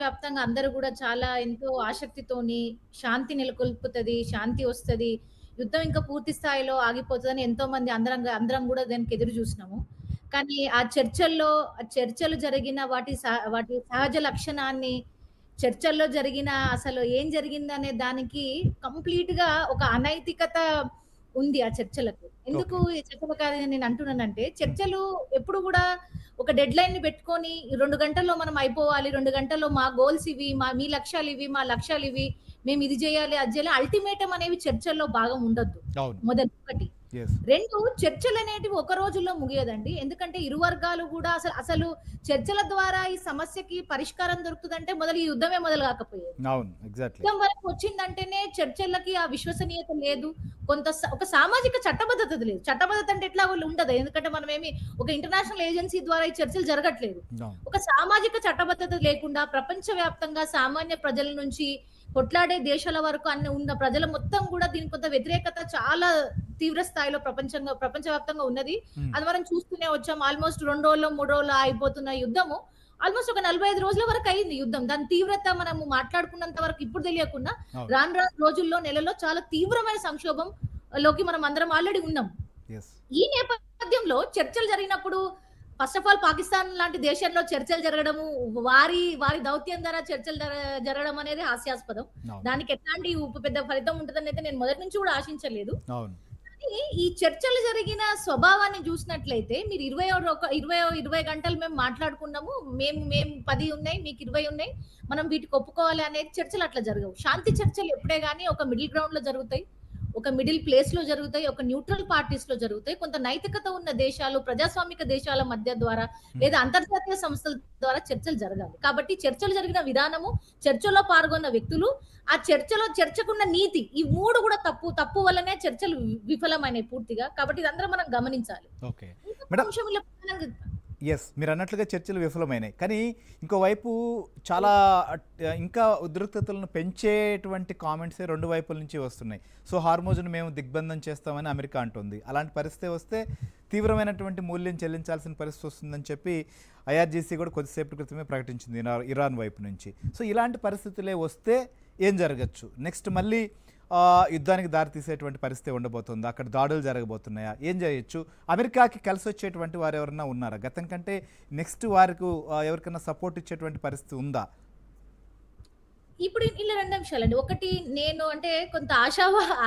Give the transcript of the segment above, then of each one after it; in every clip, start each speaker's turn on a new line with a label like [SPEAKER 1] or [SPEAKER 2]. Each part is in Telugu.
[SPEAKER 1] వ్యాప్తంగా అందరూ గూడా చాలా ఎంతో ఆసక్తితోని శాంతి నెలకొల్పుతది, శాంతి వస్తది. యుద్ధం ఇంకా పూర్తి స్థాయిలో ఆగిపోతదని ఎంతోమంది అందరం గూడా దానికి ఎదురు జూసినాము. కానీ ఆ చర్చలు జరిగిన వాటి సహజ లక్షణాన్ని, చర్చల్లో జరిగిన అసలు ఏం జరిగిందనే దానికి కంప్లీట్‌గా ఒక అనైతికత ఉంది ఆ చర్చలకు. ఎందుకు
[SPEAKER 2] ఓకే.
[SPEAKER 1] ఈ చర్చలు కాదని నేను అంటున్నానంటే,
[SPEAKER 2] హ్మ్.
[SPEAKER 1] చర్చలు ఎప్పుడు గూడా ఒక డెడ్‌లైన్‌ని పెట్టుకొని 2 గంటల్లో మనం అయిపోవాలి. 2 గంటల్లో మా గోల్స్ ఇవి. మీ లక్ష్యాలివి. మా లక్ష్యాలివి. మేము ఇది జేయాలి, అది జేయాలి. అల్టిమేటం అనేవి చర్చల్లో భాగం ఉండొద్దు.
[SPEAKER 2] అవును.
[SPEAKER 1] ఒకటి.
[SPEAKER 2] యెస్.
[SPEAKER 1] 2 చర్చలనేటివి ఒక రోజుల్లో ముగియదండి. ఎందుకంటే ఇరు వర్గాలు గూడా అసలు చర్చల ద్వారా ఈ సమస్యకి పరిష్కారం దొరుకుతదంటే మొదలు ఈ యుద్ధమే మొదలు గాకపోయేది.
[SPEAKER 2] అవును. ఎగ్జాక్ట్‌లీ.
[SPEAKER 1] యుద్ధం వరకు వచ్చిందంటేనే చర్చలకి ఆ విశ్వసనీయత లేదు. ఒక సామాజిక చట్టబద్ధత లేదు. చట్టబద్ధత అంటే ఎట్లాగో ఉండదు. ఎందుకంటే మనమేమి ఒక ఇంటర్నేషనల్ ఏజెన్సీ ద్వారా ఈ చర్చలు జరగట్లేదు.
[SPEAKER 2] అవును.
[SPEAKER 1] ఒక సామాజిక చట్టబద్ధత లేకుండా ప్రపంచవ్యాప్తంగా సామాన్య ప్రజల నుంచి కొట్లాడే దేశాల వరకు ఉన్న ప్రజల మొత్తం గూడా దీనికి కొంత వ్యతిరేకత చాలా తీవ్ర స్థాయిలో ప్రపంచవ్యాప్తంగా ఉన్నది.
[SPEAKER 2] హ్మ్.
[SPEAKER 1] అది మనం చూస్తూనే వచ్చాం. ఆల్‌మోస్ట్ 2 రోజుల్లో, 3 రోజుల్లో అయిపోతున్న యుద్ధము ఆల్‌మోస్ట్ ఒక 45 రోజుల వరకు అయింది యుద్ధం. దాని తీవ్రత మనము మాట్లాడుకున్నంత వరకు ఇప్పుడు తెలియకుండా
[SPEAKER 2] అవును.
[SPEAKER 1] రాను రాను రోజుల్లో, నెలల్లో చాలా తీవ్రమైన సంక్షోభం లోకి మనం అందరం ఆల్రెడీ ఉన్నాం.
[SPEAKER 2] యెస్.
[SPEAKER 1] ఈ నేపథ్యంలో చర్చలు జరిగినప్పుడు ఫస్ట్ ఆఫ్ ఆల్ పాకిస్తాన్ లాంటి దేశంలో చర్చలు జరగడము, వారి దౌత్యం ద్వారా చర్చలు జరగడం అనేది హాస్యాస్పదం.
[SPEAKER 2] అవును.
[SPEAKER 1] దానికి ఎట్లాంటి పెద్ద ఫలితం ఉంటదనైతే నేను మొదటి నుంచి కూడా ఆశించలేదు.
[SPEAKER 2] అవును.
[SPEAKER 1] కానీ ఈ చర్చలు జరిగిన స్వభావాన్ని జూసినట్లయితే మీరు 20 గంటలు మేము మాట్లాడుకున్నాము. మేము 10 ఉన్నాయి. మీకు 20 ఉన్నాయి. మనం వీటికి ఒప్పుకోవాలి అనేది చర్చలు అట్లా జరగవు. శాంతి చర్చలు ఎప్పుడే గాని ఒక మిడిల్ గ్రౌండ్‌లో జరుగుతాయి. ఒక మిడిల్ ప్లేస్‌లో జరుగుతాయి. ఒక న్యూట్రల్ పార్టీస్‌లో జరుగుతాయి. కొంత నైతికత ఉన్న దేశాలు, ప్రజాస్వామిక దేశాల మధ్య ద్వారా
[SPEAKER 2] హ్మ్.
[SPEAKER 1] లేదా అంతర్జాతీయ సంస్థల ద్వారా చర్చలు జరగాలి. కాబట్టి చర్చలు జరిగిన విధానము, చర్చలో పాల్గొన్న వ్యక్తులు, ఆ చర్చకున్న నీతి ఈ 3 గూడా తప్పు వల్లనే చర్చలు విఫలమైనాయి పూర్తిగా. కాబట్టి ఇదందరం మనం గమనించాలి.
[SPEAKER 2] ఓకే.
[SPEAKER 1] ఇంకొక
[SPEAKER 2] మేడం
[SPEAKER 1] అంశం ఇలా ప్రధానంగా
[SPEAKER 2] యెస్. మీరన్నట్లుగా చర్చలు విఫలమైనాయి. కానీ ఇంకోవైపు చాలా ఇంకా ఉద్రిక్తతలను పెంచేటువంటి కామెంట్సే 2 వైపుల నుంచి వస్తున్నాయి. సో, హార్మోజ్‌ను మేము దిగ్బంధం చేస్తామని అమెరికా అంటుంది. అలాంటి పరిస్థితి వస్తే తీవ్రమైనటువంటి మూల్యం చెల్లించాల్సిన పరిస్థితి వస్తుందని చెప్పి ఐఆర్‌జీసీ కూడా కొద్దిసేపటి క్రితమే ప్రకటించింది ఇరాన్ వైపు నుంచి. సో, ఇలాంటి పరిస్థితులే వస్తే ఏం జరగచ్చు? నెక్స్ట్ మళ్ళీ యుద్ధానికి దారితీసేటువంటి పరిస్థితి ఉండబోతుందా? అక్కడ దాడులు జరగబోతున్నాయా? ఏం చేయొచ్చు? అమెరికాకి కలిసొచ్చేటువంటి వారెవరన్నా ఉన్నారా? గతం కంటే నెక్స్ట్ వారికి ఎవరికైనా సపోర్ట్ ఇచ్చేటువంటి పరిస్థితి ఉందా?
[SPEAKER 1] ఇప్పుడు ఇలా 2 అంశాలండి. ఒకటి నేను అంటే కొంత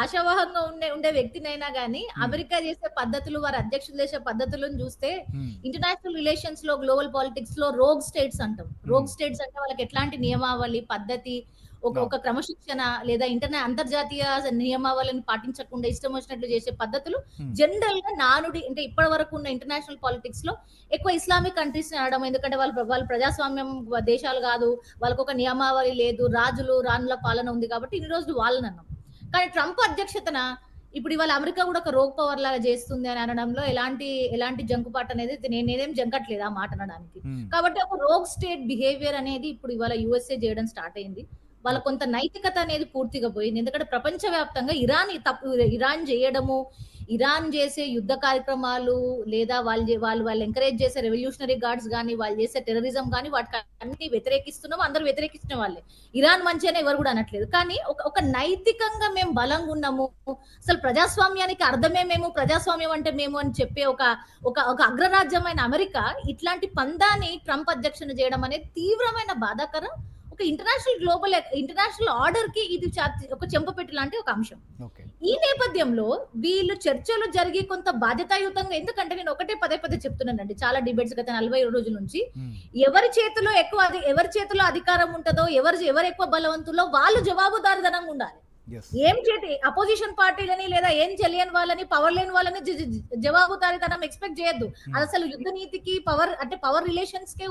[SPEAKER 1] ఆశావహంగా ఉండే వ్యక్తినైనా గాని,
[SPEAKER 2] హ్మ్.
[SPEAKER 1] అమెరికా చేసే పద్ధతులు, వారి అధ్యక్షులు చేసే పద్ధతులను చూస్తే
[SPEAKER 2] హ్మ్.
[SPEAKER 1] ఇంటర్నేషనల్ రిలేషన్స్‌లో, గ్లోబల్ పాలిటిక్స్‌లో రోగ్ స్టేట్స్ అంటాం.
[SPEAKER 2] హ్మ్.
[SPEAKER 1] రోగ్ స్టేట్స్ అంటే వాళ్ళకి ఎట్లాంటి నియమావళి, పద్ధతి, ఒక
[SPEAKER 2] అవును.
[SPEAKER 1] క్రమశిక్షణ లేదా అంతర్జాతీయ నియమావళిని పాటించకుండా ఇష్టం వచ్చినట్లు చేసే పద్ధతులు
[SPEAKER 2] హ్మ్.
[SPEAKER 1] జనరల్‌గా నానుడి అంటే ఇప్పటి వరకు ఉన్న ఇంటర్నేషనల్ పాలిటిక్స్‌లో ఎక్కువ ఇస్లామిక్ కంట్రీస్‌ని అనడం. ఎందుకంటే వాళ్ళు ప్రజాస్వామ్యం దేశాలు గాదు. వాళ్ళకొక నియమావళి లేదు. రాజులు, రాణుల పాలన ఉంది కాబట్టి ఇన్ని రోజులు వాళ్ళనన్నాం. కానీ ట్రంప్ అధ్యక్షతన ఇప్పుడు ఇవాళ అమెరికా గూడా ఒక రోగ్ పవర్ లాగా చేస్తుంది అని అనడంలో ఎలాంటి జంకుపాటనేది నేనేం జంకట్లేదు ఆ మాట అనడానికి.
[SPEAKER 2] హ్మ్.
[SPEAKER 1] కాబట్టి ఒక రోగ్ స్టేట్ బిహేవియర్ అనేది ఇప్పుడు ఇవాళ యూఎస్ఏ చేయడం స్టార్ట్ అయింది. వాళ్ళ
[SPEAKER 2] ఓకే.
[SPEAKER 1] కొంత నైతికత అనేది పూర్తిగా పోయింది. ఎందుకంటే ప్రపంచవ్యాప్తంగా ఇరాన్ చేయడము, ఇరాన్ చేసే యుద్ధ కార్యక్రమాలు లేదా వాళ్ళు ఎంకరేజ్ చేసే రెవల్యూషనరీ గార్డ్స్ గాని, వాళ్ళు చేసే టెర్రరిజం గాని వాటికన్నిటిని వ్యతిరేకిస్తున్నాం. అందరూ వ్యతిరేకిస్తున్న వాళ్ళే. ఇరాన్ మంచి అని ఎవరు కూడా అనట్లేదు. కానీ ఒక నైతికంగా మేము బలంగున్నాము. అసలు ప్రజాస్వామ్యానికి అర్థమే ప్రజాస్వామ్యం అంటే మేము అని చెప్పే ఒక ఒక ఒక అగ్రరాజ్యమైన అమెరికా ఇట్లాంటి పందాని ట్రంప్ అధ్యక్షన చేయడం అనేది తీవ్రమైన బాధాకరం. ఒక ఇంటర్నేషనల్ ఆర్డర్‌కి ఇది ఒక చెంపపెట్టు లాంటి ఒక అంశం.
[SPEAKER 2] ఓకే.
[SPEAKER 1] ఈ నేపథ్యంలో వీళ్ళు చర్చలు జరిగి కొంత బాధ్యతాయుతంగా ఎందుకంటే నేను ఒకటే పదే చెప్తున్నానండి. చాలా డిబేట్స్ గత 40 రోజుల నుంచి.
[SPEAKER 2] హ్మ్.
[SPEAKER 1] ఎవరి చేతిలో అధికారం ఉంటదో, ఎవరు ఎక్కువ బలవంతులో వాళ్ళు జవాబుదారీతనంగా ఉండాలి.
[SPEAKER 2] యెస్.
[SPEAKER 1] అపోజిషన్ పార్టీలని లేదా ఏం తెలియని వాళ్ళని, పవర్ లేని వాళ్ళని జవాబుదారీతనం ఎక్స్‌పెక్ట్ చేయొద్దు.
[SPEAKER 2] హ్మ్.
[SPEAKER 1] అదసలు యుద్ధ నీతికి పవర్ రిలేషన్స్‌కే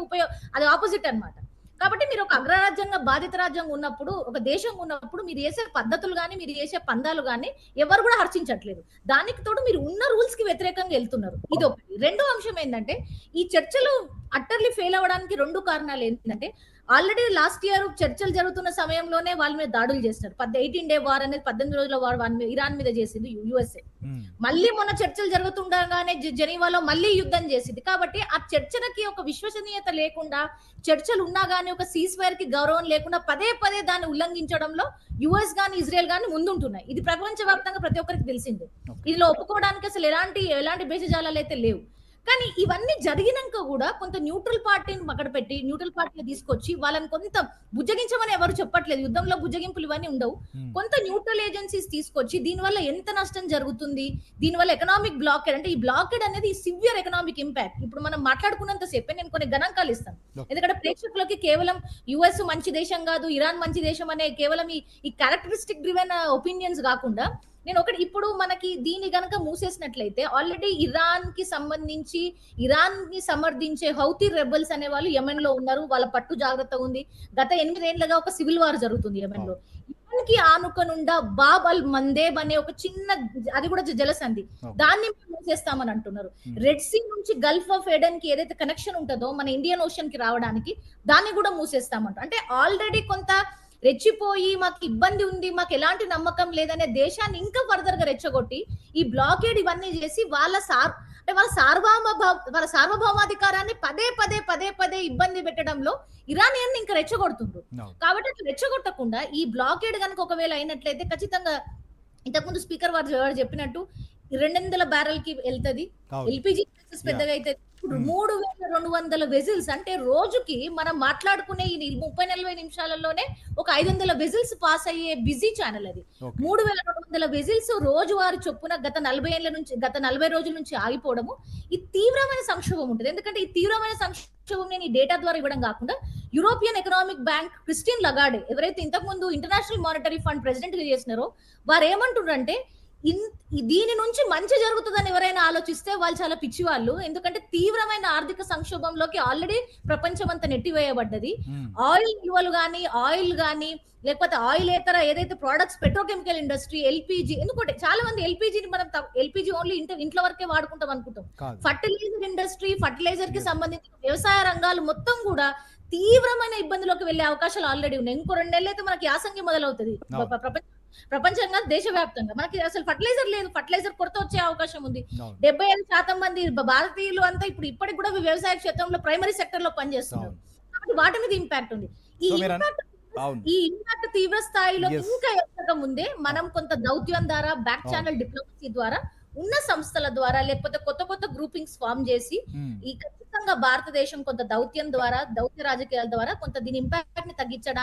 [SPEAKER 1] అది ఆపోజిట్ అన్నమాట. కాబట్టి మీరు ఒక అగ్రరాజ్యంగా, బాధిత రాజ్యంగా ఉన్నప్పుడు, ఒక దేశం ఉన్నప్పుడు మీరు చేసే పద్ధతులు గాని, మీరు చేసే పందాలు గాని ఎవరు కూడా హర్షించట్లేదు. దానికి తోడు మీరు ఉన్న రూల్స్‌కి వ్యతిరేకంగా ఎళ్తున్నారు. ఇదొకటి. రెండో అంశం ఏందంటే, ఈ చర్చలు అట్టర్‌లీ ఫెయిల్ అవ్వడానికి 2 కారణాలు ఏంటంటే, ఆల్రెడీ లాస్ట్ ఇయర్ చర్చలు జరుగుతున్న సమయంలోనే వాళ్ళ మీద దాడులు చేస్తున్నారు. 18 డే వార్ అనేది 18 రోజుల వార్ ఇరాన్ మీద చేసింది యుఎస్ఏ. మళ్ళీ మొన్న చర్చలు జరుగుతుండగానే జెనీవాలో మళ్ళీ యుద్ధం చేసింది. కాబట్టి ఆ చర్చలకి ఒక విశ్వసనీయత లేకుండా, చర్చలు ఉన్నా గానీ ఒక సీజ్ ఫైర్ కి గౌరవం లేకుండా పదే పదే దాన్ని ఉల్లంఘించడంలో యుఎస్ గాని ఇజ్రాయెల్ గాని ముందుంటున్నాయి. ఇది ప్రపంచవ్యాప్తంగా ప్రతి ఒక్కరికి తెలిసిందే. ఇందులో ఒప్పుకోవడానికి అసలు ఎలాంటి భేషజాలాలు అయితే లేవు. కానీ ఇవన్నీ జరిగినాక కూడా కొంత న్యూట్రల్ పార్టీని అక్కడ పెట్టి న్యూట్రల్ పార్టీని తీసుకొచ్చి వాళ్ళని కొంత బుజ్జగించమని ఎవరు చెప్పట్లేదు. యుద్ధంలో బుజ్జగింపులు ఇవన్నీ ఉండవు. కొంత న్యూట్రల్ ఏజెన్సీస్ తీసుకొచ్చి దీనివల్ల ఎంత నష్టం జరుగుతుంది, దీనివల్ల ఎకనామిక్ బ్లాకేడ్, అంటే ఈ బ్లాకేడ్ అనేది సివియర్ ఎకనామిక్ ఇంపాక్ట్. ఇప్పుడు మనం మాట్లాడుకున్నంత సేపే నేను కొన్ని గణాంకాలు ఇస్తాను. ఎందుకంటే ప్రేక్షకులకి కేవలం యుఎస్ మంచి దేశం కాదు, ఇరాన్ మంచి దేశం అనే కేవలం ఈ క్యారెక్టరిస్టిక్ డ్రివెన్ ఒపీనియన్స్ కాకుండా నేను ఒకటి, ఇప్పుడు మనకి దీన్ని గనక మూసేసినట్లయితే ఆల్రెడీ ఇరాన్ కి సంబంధించి ఇరాన్ ని సమర్థించే హౌతీ రెబల్స్ అనే వాళ్ళు యెమెన్ లో ఉన్నారు. వాళ్ళ పట్టు జాగ్రత్త ఉంది. గత 8 ఏళ్లుగా ఒక సివిల్ వార్ జరుగుతుంది యెమెన్ లో. యెమెన్ కి ఆనుకనుండా బాబ్ అల్ మందేబ్ అనే ఒక చిన్న, అది కూడా జలసంధి, దాన్ని మూసేస్తామని అంటున్నారు. రెడ్ సీ నుంచి గల్ఫ్ ఆఫ్ ఏడెన్ కి ఏదైతే కనెక్షన్ ఉంటుందో మన ఇండియన్ ఓషన్ కి రావడానికి, దాన్ని కూడా మూసేస్తామంట. అంటే ఆల్రెడీ కొంత రెచ్చిపోయి మాకు ఇబ్బంది ఉంది, మాకు ఎలాంటి నమ్మకం లేదనే దేశాన్ని ఇంకా ఫర్దర్ గా రెచ్చగొట్టి ఈ బ్లాకేడ్ ఇవన్నీ చేసి వాళ్ళ సార్వభౌమాధికారాన్ని పదే ఇబ్బంది పెట్టడంలో ఇరానియన్ ఇంకా రెచ్చగొడుతుండ్రు. కాబట్టి అట్లా రెచ్చగొట్టకుండా ఈ బ్లాకేడ్ కనుక ఒకవేళ అయినట్లయితే ఖచ్చితంగా ఇంతకుముందు స్పీకర్ వారు చెప్పినట్టు 200 బ్యారెల్ కి వెళ్తది. ఎల్పిజి పెద్దగా అయితే 3200 వెజిల్స్, అంటే రోజుకి మనం మాట్లాడుకునే ఈ 30-40 నిమిషాలలోనే ఒక 500 వెజిల్స్ పాస్ అయ్యే బిజీ ఛానల్ అది. 3200 వెజిల్స్ రోజువారీ చొప్పున గత 40 రోజుల నుంచి ఆగిపోవడము ఈ తీవ్రమైన సంక్షోభం ఉంటుంది. ఎందుకంటే ఈ తీవ్రమైన సంక్షోభం నేను ఈ డేటా ద్వారా ఇవ్వడం కాకుండా European economic bank Christian Lagarde ఎవరైతే ఇంతకు ముందు ఇంటర్నేషనల్ మానిటరీ ఫండ్ ప్రెసిడెంట్ గా చేసినారో వారు ఏమంటున్నారంటే దీని నుంచి మంచి జరుగుతుందని ఎవరైనా ఆలోచిస్తే వాళ్ళు చాలా పిచ్చివాళ్ళు. ఎందుకంటే తీవ్రమైన ఆర్థిక సంక్షోభంలోకి ఆల్రెడీ ప్రపంచం అంతా నెట్టివేయబడ్డది. ఆయిల్ నిల్వలు ఆయిల్ గానీ లేకపోతే ఆయిల్ ఏతర ఏదైతే ప్రొడక్ట్స్, పెట్రోకెమికల్ ఇండస్ట్రీ, ఎల్పిజి, ఎందుకంటే చాలా మంది ఎల్పిజిని మనం ఎల్పిజి ఓన్లీ ఇంట్లో వరకే వాడుకుంటాం అనుకుంటాం. ఫర్టిలైజర్ ఇండస్ట్రీ, ఫర్టిలైజర్ కి సంబంధించిన వ్యవసాయ రంగాలు మొత్తం కూడా తీవ్రమైన ఇబ్బందులోకి వెళ్లే అవకాశాలు ఆల్రెడీ ఉన్నాయి. ఇంకో 2 నెలలు అయితే మనకి యాసంగి మొదలవుతుంది. ప్రపంచంగా దేశవ్యాప్తంగా మనకి అసలు ఫర్టిలైజర్ లేదు, ఫర్టిలైజర్ కొరత వచ్చే అవకాశం ఉంది. 75% మంది భారతీయులు అంతా ఇప్పటికి కూడా వ్యవసాయ క్షేత్రంలో ప్రైమరీ సెక్టర్ లో పనిచేస్తున్నారు. కాబట్టి వాటి మీద ఇంపాక్ట్ ఉంది. ఈ ఇంపాక్ట్ తీవ్ర స్థాయిలో ఇంకా ఎక్కక ముందే మనం కొంత దౌత్యం ద్వారా, బ్యాక్ ఛానల్ డిప్లొమసీ ద్వారా, ఉన్న సంస్థల ద్వారా, లేకపోతే కొత్త గ్రూపింగ్స్ ఫామ్ చేసి ఈ ఖచ్చితంగా భారతదేశం కొంత దౌత్యం ద్వారా, దౌత్య రాజకీయాల ద్వారా కొంత దీని ఇంపాక్ట్ ని తగ్గించడానికి